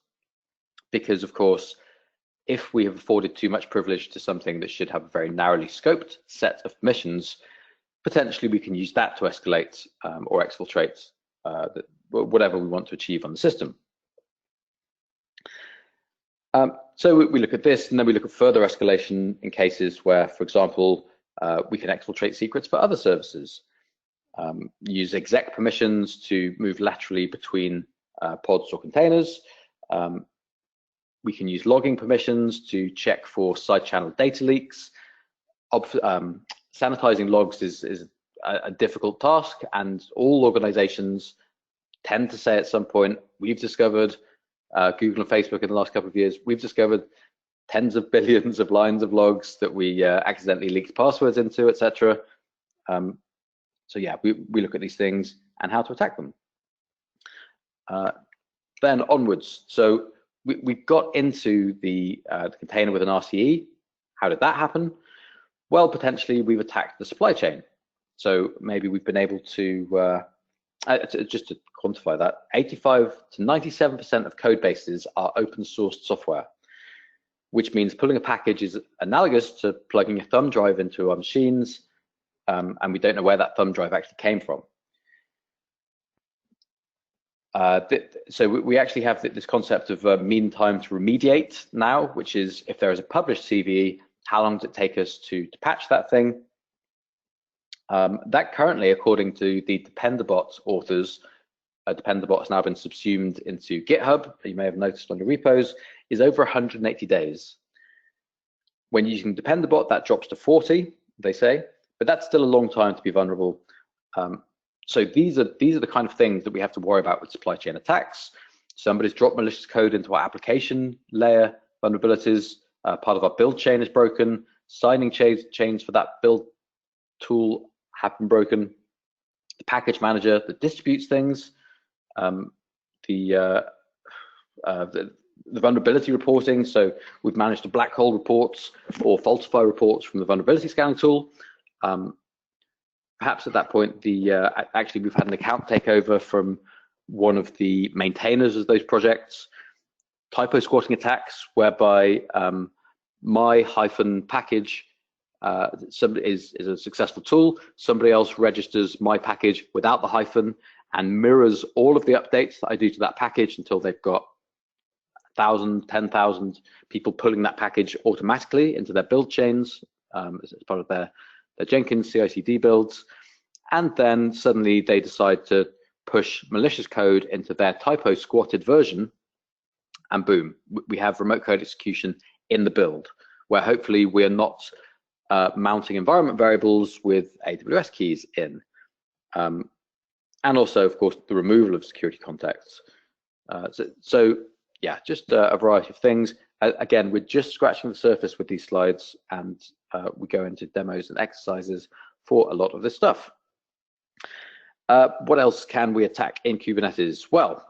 because of course, if we have afforded too much privilege to something that should have a very narrowly scoped set of permissions, potentially we can use that to escalate or exfiltrate whatever we want to achieve on the system. So we look at this, and then we look at further escalation in cases where, for example, we can exfiltrate secrets for other services. Use exec permissions to move laterally between pods or containers. We can use logging permissions to check for side channel data leaks. Sanitizing logs is a difficult task, and all organizations tend to say at some point, we've discovered, Google and Facebook in the last couple of years, we've discovered tens of billions of lines of logs that we accidentally leaked passwords into, etc. So yeah, we look at these things and how to attack them. Then onwards, so we got into the container with an RCE. How did that happen? Well, potentially we've attacked the supply chain. So maybe we've been able to, just to quantify that, 85 to 97% of code bases are open source software, which means pulling a package is analogous to plugging a thumb drive into our machines, and we don't know where that thumb drive actually came from. So we actually have this concept of mean time to remediate now, which is if there is a published CVE, how long does it take us to patch that thing? That currently, according to the Dependabot authors, Dependabot has now been subsumed into GitHub, you may have noticed on your repos, is over 180 days. When using Dependabot, that drops to 40, they say, but that's still a long time to be vulnerable. So these are the kind of things that we have to worry about with supply chain attacks. Somebody's dropped malicious code into our application layer vulnerabilities. Part of our build chain is broken. signing chains for that build tool have been broken. The package manager that distributes things, the vulnerability reporting. So we've managed to black hole reports or falsify reports from the vulnerability scanning tool. Perhaps at that point, actually we've had an account takeover from one of the maintainers of those projects. Typo squatting attacks, whereby my package is a successful tool. Somebody else registers my package without the hyphen and mirrors all of the updates that I do to that package until they've got 1,000, 10,000 people pulling that package automatically into their build chains as part of their Jenkins CI/CD builds. And then suddenly they decide to push malicious code into their typo squatted version, and boom, we have remote code execution in the build, where hopefully we are not mounting environment variables with AWS keys in. And also, of course, the removal of security contexts. So yeah, just a variety of things. Again, we're just scratching the surface with these slides, and we go into demos and exercises for a lot of this stuff. What else can we attack in Kubernetes? Well,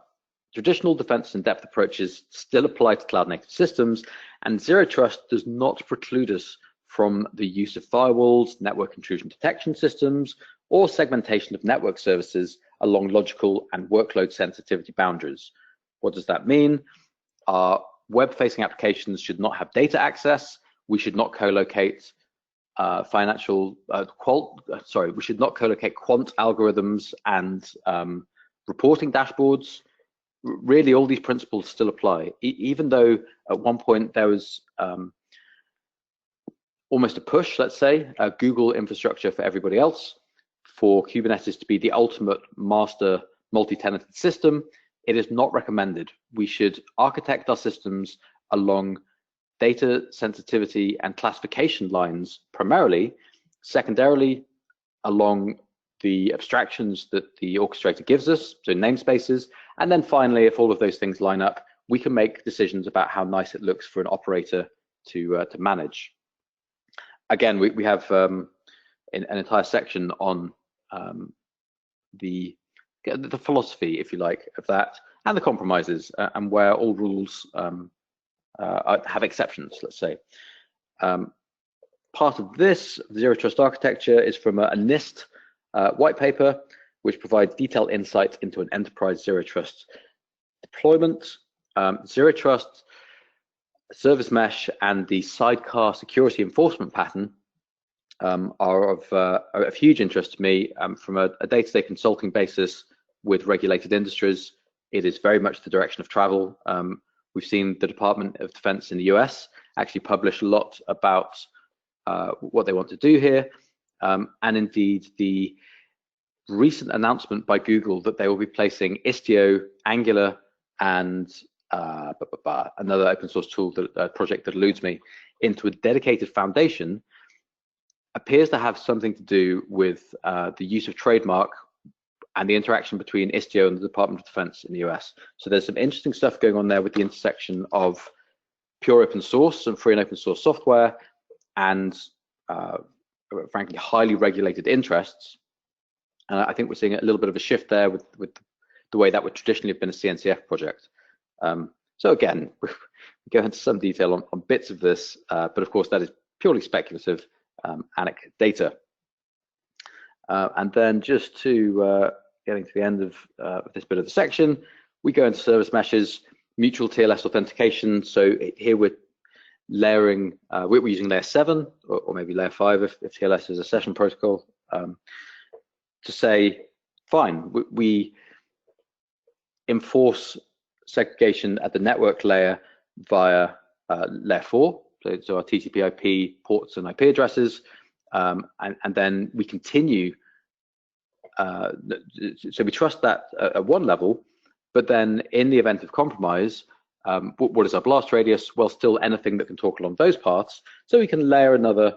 traditional defense and depth approaches still apply to cloud native systems, and zero trust does not preclude us from the use of firewalls, network intrusion detection systems, or segmentation of network services along logical and workload sensitivity boundaries. What does that mean? Our web-facing applications should not have data access. We should not co-locate we should not co-locate quant algorithms and reporting dashboards. Really, all these principles still apply, even though at one point there was almost a push, let's say, Google infrastructure for everybody else, for Kubernetes to be the ultimate master multi-tenanted system. It is not recommended. We should architect our systems along data sensitivity and classification lines primarily, secondarily along the abstractions that the orchestrator gives us, so namespaces, and then finally, if all of those things line up, we can make decisions about how nice it looks for an operator to manage. Again, we have an entire section on the philosophy, if you like, of that, and the compromises, and where all rules have exceptions, let's say. Part of this zero trust architecture is from a NIST white paper, which provides detailed insight into an enterprise zero trust deployment. Zero trust, service mesh, and the sidecar security enforcement pattern are of huge interest to me from a day-to-day consulting basis with regulated industries. It is very much the direction of travel. We've seen the Department of Defense in the US actually publish a lot about what they want to do here. And indeed, the recent announcement by Google that they will be placing Istio, Angular, and another open source tool, project that eludes me, into a dedicated foundation appears to have something to do with the use of trademark and the interaction between Istio and the Department of Defense in the US. So there's some interesting stuff going on there with the intersection of pure open source and free and open source software and frankly, highly regulated interests. And I think we're seeing a little bit of a shift there with the way that would traditionally have been a CNCF project. So again, we go into some detail on bits of this, but of course that is purely speculative anecdote data. And then just to getting to the end of this bit of the section, we go into service meshes, mutual TLS authentication. So here we're layering, we're using layer 7 or maybe layer 5 if TLS is a session protocol, to say, fine, we enforce segregation at the network layer via layer 4, so our TCP/IP ports and IP addresses, and then we continue. So we trust that at one level, but then in the event of compromise, what is our blast radius? Well, still anything that can talk along those paths. So we can layer another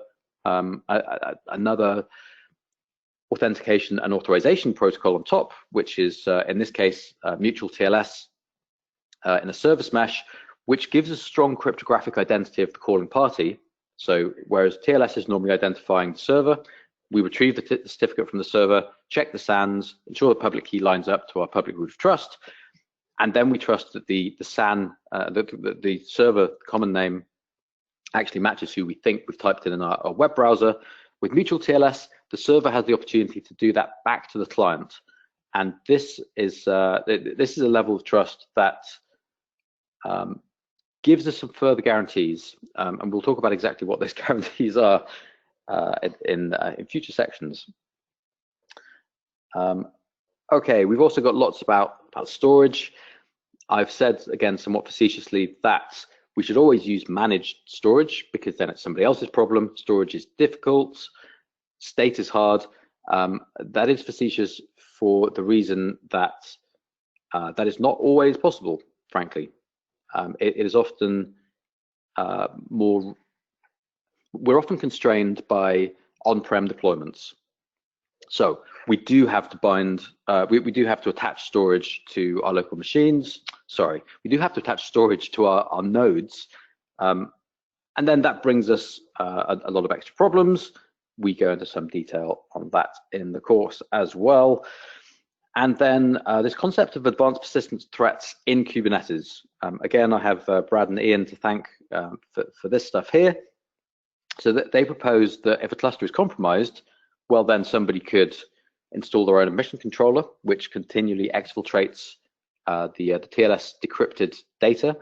authentication and authorization protocol on top, which is in this case mutual TLS in a service mesh, which gives a strong cryptographic identity of the calling party. So whereas TLS is normally identifying the server, we retrieve the certificate from the server, check the SANs, ensure the public key lines up to our public root of trust, and then we trust that the SAN, the server common name actually matches who we think we've typed in our web browser. With mutual TLS, the server has the opportunity to do that back to the client. And this is a level of trust that gives us some further guarantees, and we'll talk about exactly what those guarantees are in future sections. Okay, we've also got lots about storage. I've said, again, somewhat facetiously, that we should always use managed storage because then it's somebody else's problem. Storage is difficult, state is hard. That is facetious for the reason that that is not always possible, frankly. It is often we're often constrained by on-prem deployments. So we do have to bind, we do have to attach storage to our local machines. Sorry, we do have to attach storage to our nodes. And then that brings us a lot of extra problems. We go into some detail on that in the course as well. And then this concept of advanced persistence threats in Kubernetes. Again, I have Brad and Ian to thank for this stuff here. So that they propose that if a cluster is compromised, well, then somebody could install their own admission controller, which continually exfiltrates the TLS decrypted data.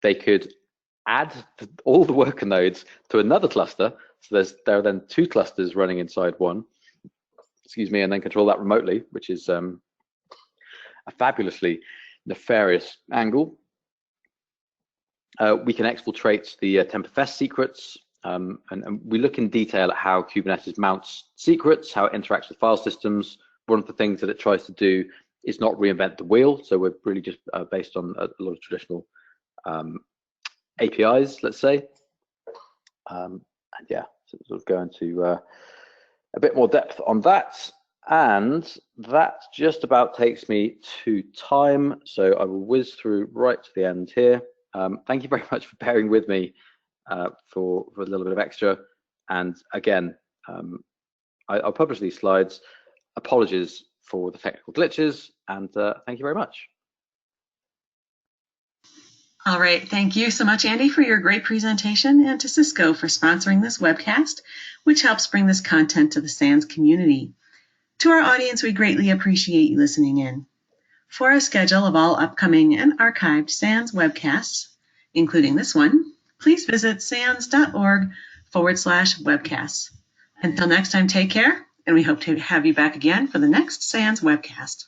They could add all the worker nodes to another cluster. So there are then two clusters running inside one, excuse me, and then control that remotely, which is a fabulously nefarious angle. We can exfiltrate the Tempest secrets, and we look in detail at how Kubernetes mounts secrets, how it interacts with file systems. One of the things that it tries to do is not reinvent the wheel, so we're really just based on a lot of traditional APIs, let's say. And yeah, so sort of go into a bit more depth on that. And that just about takes me to time, so I will whiz through right to the end here. Thank you very much for bearing with me for a little bit of extra. And again, I'll publish these slides. Apologies for the technical glitches, and thank you very much. All right, thank you so much, Andy, for your great presentation, and to Cisco for sponsoring this webcast, which helps bring this content to the SANS community. To our audience, we greatly appreciate you listening in. For a schedule of all upcoming and archived SANS webcasts, including this one, please visit sans.org/webcasts. Until next time, take care, and we hope to have you back again for the next SANS webcast.